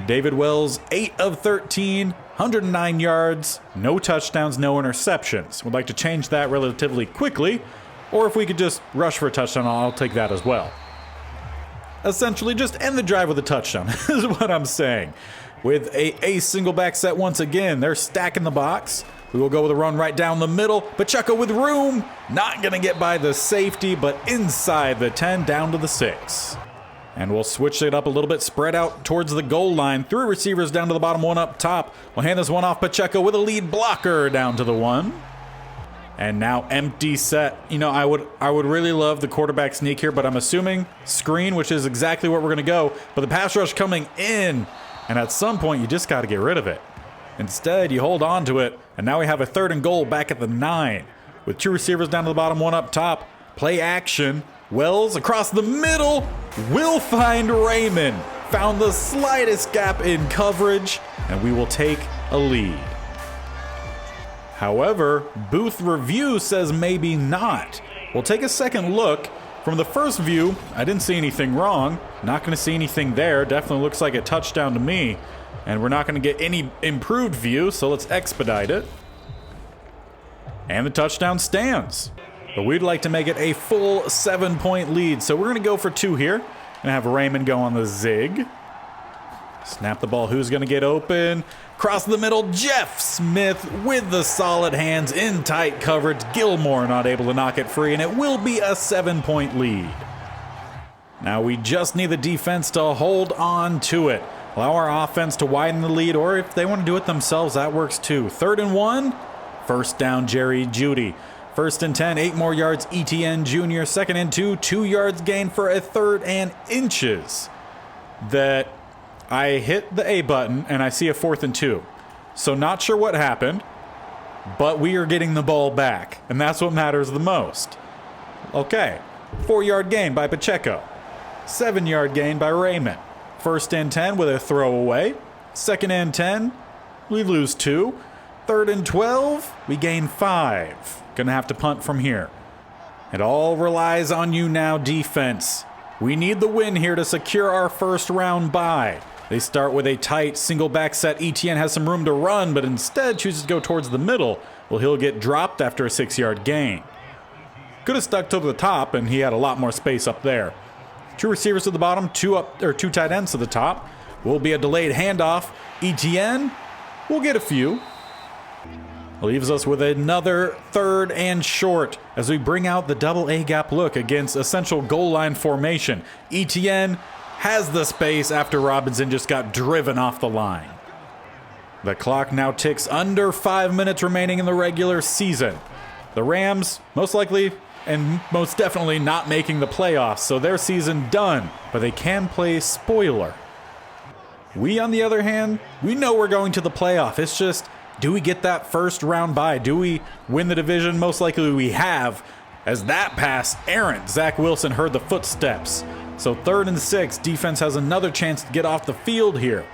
David Wells, 8 of 13, 109 yards, no touchdowns, no interceptions. Would like to change that relatively quickly, or if we could just rush for a touchdown, I'll take that as well. Essentially, just end the drive with a touchdown, is what I'm saying. With a single back set once again, they're stacking the box. We will go with a run right down the middle. Pacheco with room, not going to get by the safety, but inside the 10, down to the 6. And we'll switch it up a little bit, spread out towards the goal line. 3 receivers down to the bottom, 1 up top. We'll hand this one off Pacheco with a lead blocker down to the 1. And now empty set. You know, I would really love the quarterback sneak here, but I'm assuming screen, which is exactly where we're going to go. But the pass rush coming in, and at some point you just got to get rid of it. Instead, you hold on to it, and now we have a 3rd and goal back at the 9. With 2 receivers down to the bottom, 1 up top. Play action. Wells across the middle will find Raymond. Found the slightest gap in coverage, and we will take a lead. However, booth review says maybe not. We'll take a second look. From the first view, I didn't see anything wrong. Not going to see anything there. Definitely looks like a touchdown to me. And we're not going to get any improved view, so let's expedite it. And the touchdown stands. But we'd like to make it a full 7-point lead. So we're going to go for 2 here. Going to have Raymond go on the zig. Snap the ball. Who's going to get open? Cross the middle. Jeff Smith with the solid hands in tight coverage. Gilmore not able to knock it free. And it will be a 7-point lead. Now we just need the defense to hold on to it. Allow our offense to widen the lead. Or if they want to do it themselves, that works too. 3rd and 1. First down, Jerry Jeudy. 1st and 10, 8 more yards, ETN Jr. 2nd and 2, 2 yards gain for a 3rd and inches. That I hit the A button and I see a 4th and 2. So not sure what happened, but we are getting the ball back. And that's what matters the most. Okay, 4-yard gain by Pacheco. 7-yard gain by Raymond. 1st and 10 with a throwaway. 2nd and 10, we lose 2. 3rd and 12, we gain 5. Gonna have to punt from here. It all relies on you now, defense. We need the win here to secure our first round bye. They start with a tight single back set. Etienne has some room to run, but instead chooses to go towards the middle. Well, he'll get dropped after a 6-yard gain. Could have stuck to the top, and he had a lot more space up there. 2 receivers to the bottom, 2 tight ends to the top. Will be a delayed handoff. Etienne will get a few. Leaves us with another 3rd and short as we bring out the double A gap look against essential goal line formation. Etienne has the space after Robinson just got driven off the line. The clock now ticks under 5 minutes remaining in the regular season. The Rams, most likely and most definitely not making the playoffs, so their season done, but they can play spoiler. We, on the other hand, we know we're going to the playoff. It's just, do we get that first round bye? Do we win the division? Most likely we have. As that pass, Zach Wilson heard the footsteps. So 3rd and 6, defense has another chance to get off the field here.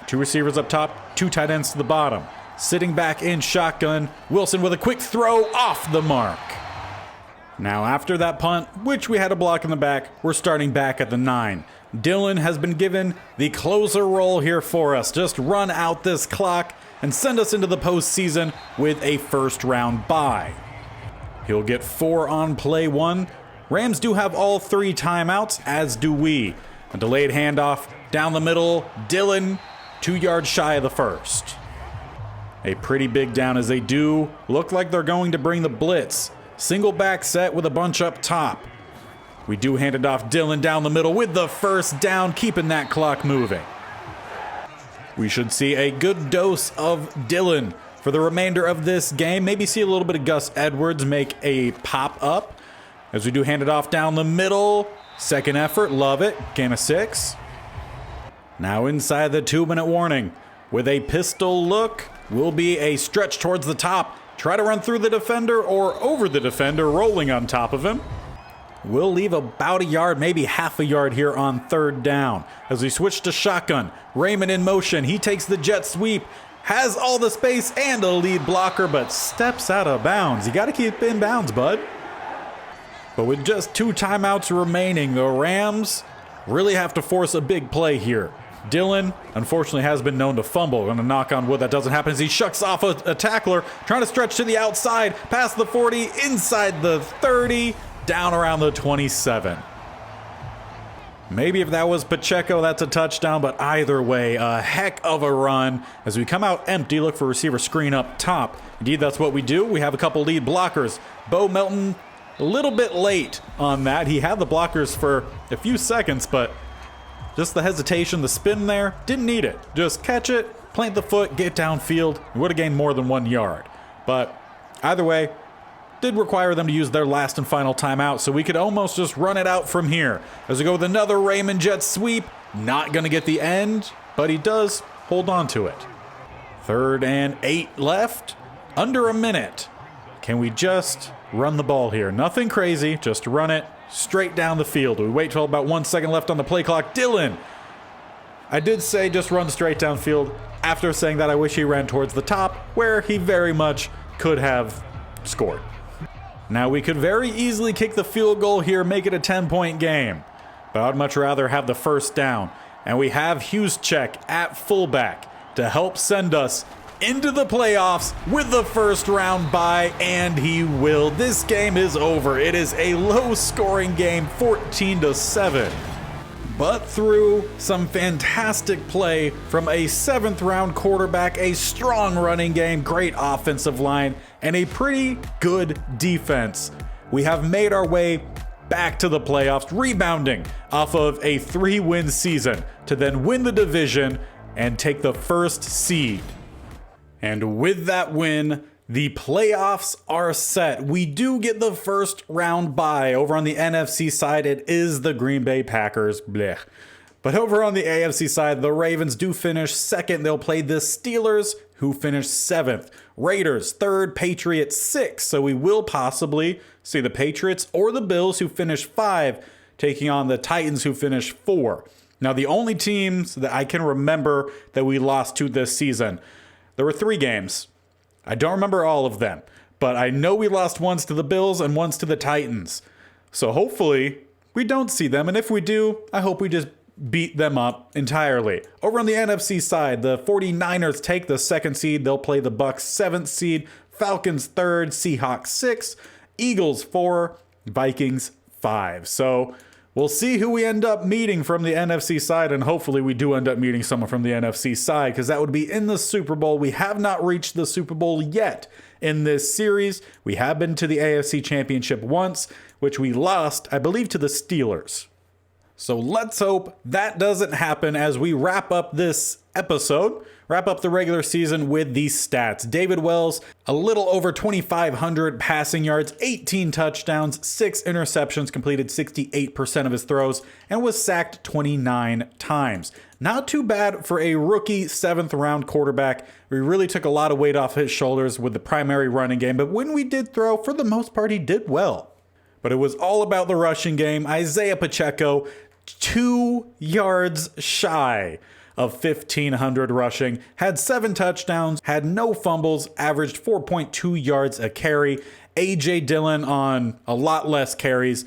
2 receivers up top, 2 tight ends to the bottom. Sitting back in shotgun, Wilson with a quick throw off the mark. Now after that punt, which we had a block in the back, we're starting back at the 9. Dylan has been given the closer role here for us. Just run out this clock and send us into the postseason with a first round bye. He'll get 4 on play 1. Rams do have all 3 timeouts, as do we. A delayed handoff down the middle. Dylan, 2 yards shy of the first. A pretty big down as they do look like they're going to bring the blitz. Single back set with a bunch up top. We do hand it off. Dylan down the middle with the first down, keeping that clock moving. We should see a good dose of Dylan for the remainder of this game. Maybe see a little bit of Gus Edwards make a pop up as we do hand it off down the middle. 2nd effort, love it. Gain of 6. Now inside the 2-minute warning with a pistol look will be a stretch towards the top. Try to run through the defender or over the defender, rolling on top of him. We'll leave about a yard, maybe half a yard here on 3rd down. As we switch to shotgun, Raymond in motion. He takes the jet sweep, has all the space and a lead blocker, but steps out of bounds. You got to keep in bounds, bud. But with just 2 timeouts remaining, the Rams really have to force a big play here. Dylan, unfortunately, has been known to fumble. Gonna knock on wood that doesn't happen as he shucks off a tackler, trying to stretch to the outside, past the 40, inside the 30, down around the 27. Maybe if that was Pacheco, that's a touchdown, but either way, a heck of a run. As we come out empty, look for receiver screen up top. Indeed, that's what we do. We have a couple lead blockers. Bo Melton, a little bit late on that. He had the blockers for a few seconds, but just the hesitation, the spin there, didn't need it. Just catch it, plant the foot, get downfield. We would have gained more than 1 yard. But either way, did require them to use their last and final timeout, so we could almost just run it out from here. As we go with another Raymond jet sweep, not going to get the end, but he does hold on to it. 3rd and 8 left, under a minute. Can we just run the ball here? Nothing crazy, just run it straight down the field. We wait till about 1 second left on the play clock. Dylan, I did say just run straight downfield. After saying that, I wish he ran towards the top, where he very much could have scored. Now, we could very easily kick the field goal here, make it a 10-point game. But I'd much rather have the first down. And we have Juszczyk at fullback to help send us into the playoffs with the first round bye, and he will. This game is over. It is a low-scoring game, 14-7. But through some fantastic play from a 7th-round quarterback, a strong running game, great offensive line, and a pretty good defense, we have made our way back to the playoffs, rebounding off of a 3-win season to then win the division and take the first seed. And with that win, the playoffs are set. We do get the first round bye. Over on the NFC side, it is the Green Bay Packers. Blech. But over on the AFC side, the Ravens do finish second. They'll play the Steelers, who finished seventh. Raiders, third. Patriots, sixth. So we will possibly see the Patriots or the Bills, who finished five, taking on the Titans, who finished four. Now, the only teams that I can remember that we lost to this season, there were 3 games. I don't remember all of them, but I know we lost once to the Bills and once to the Titans. So hopefully we don't see them. And if we do, I hope we just beat them up entirely. Over on the NFC side, the 49ers take the 2nd seed. They'll play the Bucs 7th seed, Falcons 3rd, Seahawks 6th, Eagles 4, Vikings 5. So we'll see who we end up meeting from the NFC side, and hopefully we do end up meeting someone from the NFC side, because that would be in the Super Bowl. We have not reached the Super Bowl yet in this series. We have been to the AFC Championship once, which we lost, I believe, to the Steelers. So let's hope that doesn't happen as we wrap up this episode, wrap up the regular season with these stats. David Wells, a little over 2,500 passing yards, 18 touchdowns, 6 interceptions, completed 68% of his throws, and was sacked 29 times. Not too bad for a rookie 7th round quarterback. We really took a lot of weight off his shoulders with the primary running game, but when we did throw, for the most part, he did well. But it was all about the rushing game. Isaiah Pacheco, 2 yards shy of 1,500 rushing, had 7 touchdowns, had no fumbles, averaged 4.2 yards a carry. A.J. Dillon on a lot less carries,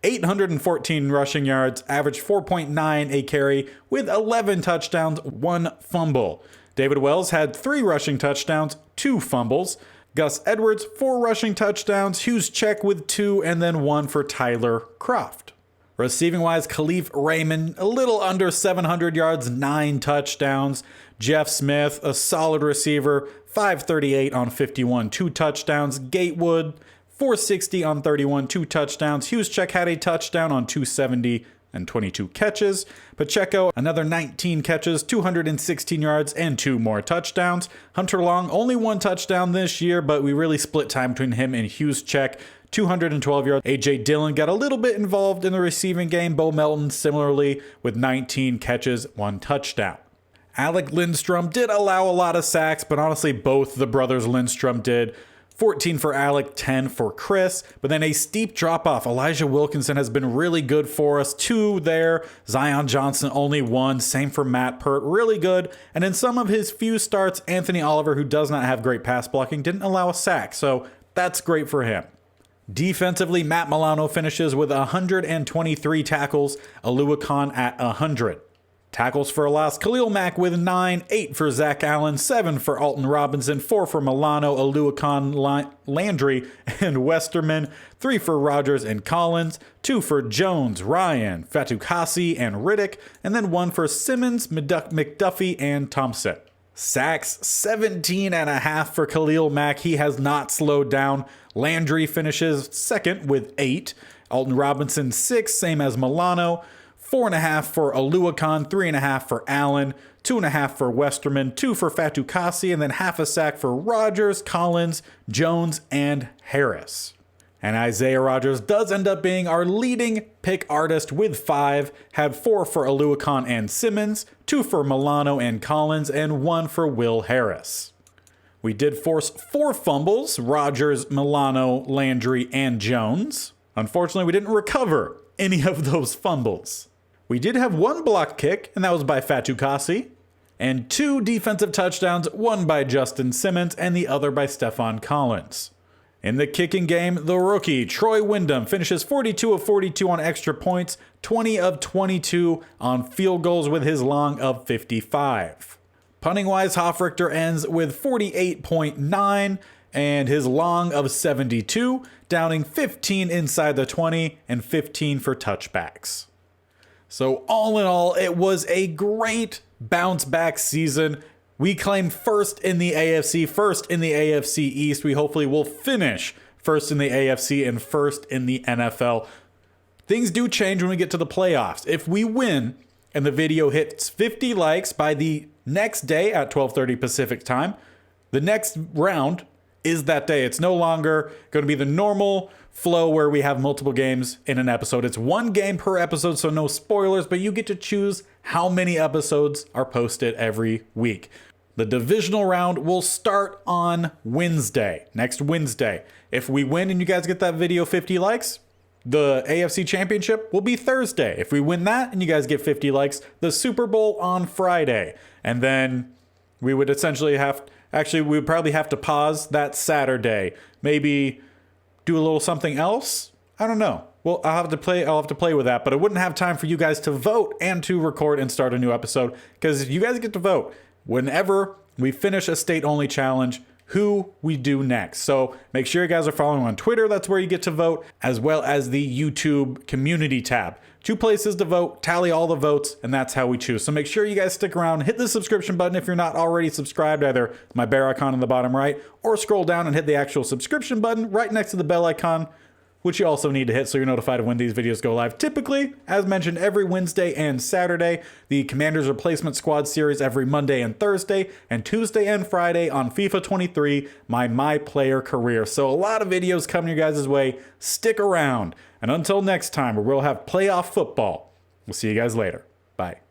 814 rushing yards, averaged 4.9 a carry with 11 touchdowns, 1 fumble. David Wells had 3 rushing touchdowns, 2 fumbles. Gus Edwards, 4 rushing touchdowns, Hughes Check with 2, and then 1 for Tyler Kroft. Receiving-wise, Khalif Raymond, a little under 700 yards, 9 touchdowns. Jeff Smith, a solid receiver, 538 on 51, 2 touchdowns. Gatewood, 460 on 31, 2 touchdowns. Hughes Check had a touchdown on 270 and 22 catches. Pacheco, another 19 catches, 216 yards, and 2 more touchdowns. Hunter Long, only 1 touchdown this year, but we really split time between him and Hughes Check. 212 yards. A.J. Dillon got a little bit involved in the receiving game. Bo Melton, similarly, with 19 catches, 1 touchdown. Alec Lindstrom did allow a lot of sacks, but honestly, both the brothers Lindstrom did. 14 for Alec, 10 for Chris, but then a steep drop-off. Elijah Wilkinson has been really good for us. 2 there. Zion Johnson, only 1. Same for Matt Pert, really good. And in some of his few starts, Anthony Oliver, who does not have great pass blocking, didn't allow a sack, so that's great for him. Defensively, Matt Milano finishes with 123 tackles, Aluakon at 100. Tackles for a loss, Khalil Mack with 9, 8 for Zach Allen, 7 for Alton Robinson, 4 for Milano, Aluakon, Landry, and Westerman, 3 for Rogers and Collins, 2 for Jones, Ryan, Fatukasi, and Riddick, and then 1 for Simmons, McDuffie, and Thompson. Sacks, 17.5 for Khalil Mack. He has not slowed down. Landry finishes second with 8. Alton Robinson 6, same as Milano. 4.5 for Aluakon, 3.5 for Allen, 2.5 for Westerman, 2 for Fatukasi, and then half a sack for Rogers, Collins, Jones, and Harris. And Isaiah Rogers does end up being our leading pick artist with 5, had 4 for Aluakon and Simmons, 2 for Milano and Collins, and 1 for Will Harris. We did force 4 fumbles, Rogers, Milano, Landry, and Jones. Unfortunately, we didn't recover any of those fumbles. We did have 1 block kick, and that was by Fatukasi, and 2 defensive touchdowns, one by Justin Simmons and the other by Stephon Collins. In the kicking game, the rookie, Troy Wyndham, finishes 42 of 42 on extra points, 20 of 22 on field goals with his long of 55. Punting-wise, Hofrichter ends with 48.9 and his long of 72, downing 15 inside the 20 and 15 for touchbacks. So all in all, it was a great bounce-back season. We claimed first in the AFC, first in the AFC East. We hopefully will finish first in the AFC and first in the NFL. Things do change when we get to the playoffs. If we win and the video hits 50 likes by the next day at 12:30 Pacific time, the next round is that day. It's no longer going to be the normal flow where we have multiple games in an episode. It's one game per episode, so no spoilers, but you get to choose how many episodes are posted every week. The divisional round will start on Wednesday, next Wednesday. If we win and you guys get that video 50 likes, the AFC Championship will be Thursday. If we win that and you guys get 50 likes, the Super Bowl on Friday. And then we would essentially we would probably have to pause that Saturday. Maybe do a little something else? I don't know. Well, I'll have to play with that, but I wouldn't have time for you guys to vote and to record and start a new episode, because you guys get to vote whenever we finish a state-only challenge who we do next. So make sure you guys are following on Twitter. That's where you get to vote, as well as the YouTube community tab. 2 places to vote, tally all the votes, and that's how we choose. So make sure you guys stick around, hit the subscription button if you're not already subscribed, either my bear icon in the bottom right, or scroll down and hit the actual subscription button right next to the bell icon, which you also need to hit so you're notified of when these videos go live. Typically, as mentioned, every Wednesday and Saturday. The Commander's Replacement Squad series every Monday and Thursday, and Tuesday and Friday on FIFA 23, my player career. So a lot of videos coming your guys' way. Stick around. And until next time, where we'll have playoff football, we'll see you guys later. Bye.